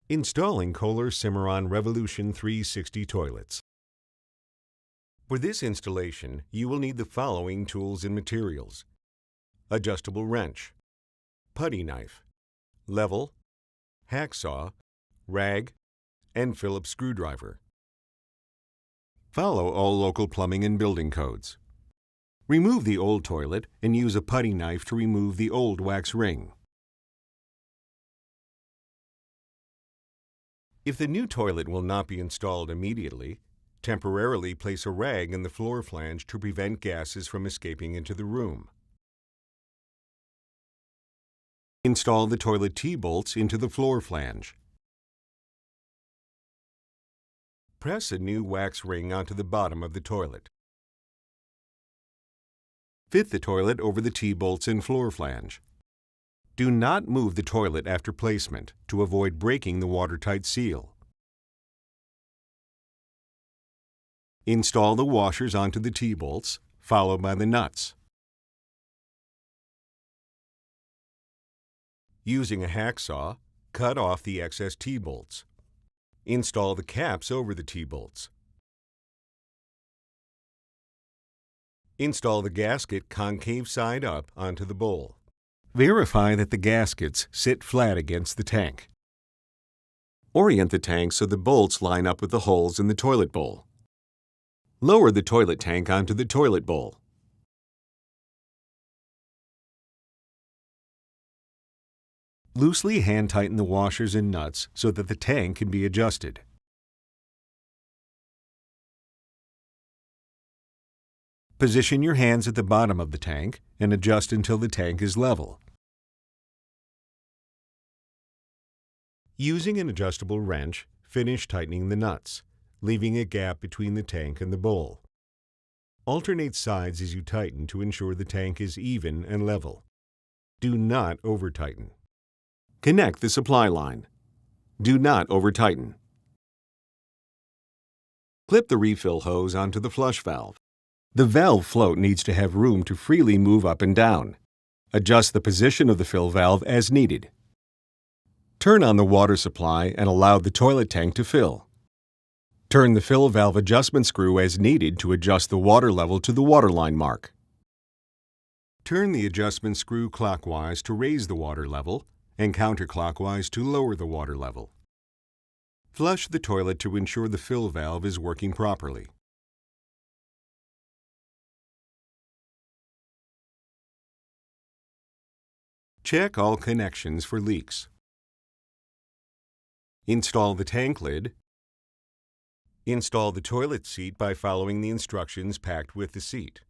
Installing KOHLER Cimarron Revolution 360 toilets. For this installation, you will need the following tools and materials: adjustable wrench, putty knife, level, hacksaw, rag, and Phillips screwdriver. Follow all local plumbing and building codes. Remove the old toilet and use a putty knife to remove the old wax ring. If the new toilet will not be installed immediately, temporarily place a rag in the floor flange to prevent gases from escaping into the room. Install the toilet T-bolts into the floor flange. Press a new wax ring onto the bottom of the toilet. Fit the toilet over the T-bolts and floor flange. Do not move the toilet after placement to avoid breaking the watertight seal. Install the washers onto the T-bolts, followed by the nuts. Using a hacksaw, cut off the excess T-bolts. Install the caps over the T-bolts. Install the gasket concave side up onto the bowl. Verify that the gaskets sit flat against the tank. Orient the tank so the bolts line up with the holes in the toilet bowl. Lower the toilet tank onto the toilet bowl. Loosely hand-tighten the washers and nuts so that the tank can be adjusted. Position your hands at the bottom of the tank and adjust until the tank is level. Using an adjustable wrench, finish tightening the nuts, leaving a gap between the tank and the bowl. Alternate sides as you tighten to ensure the tank is even and level. Do not over-tighten. Connect the supply line. Do not over-tighten. Clip the refill hose onto the flush valve. The valve float needs to have room to freely move up and down. Adjust the position of the fill valve as needed. Turn on the water supply and allow the toilet tank to fill. Turn the fill valve adjustment screw as needed to adjust the water level to the waterline mark. Turn the adjustment screw clockwise to raise the water level and counterclockwise to lower the water level. Flush the toilet to ensure the fill valve is working properly. Check all connections for leaks. Install the tank lid. Install the toilet seat by following the instructions packed with the seat.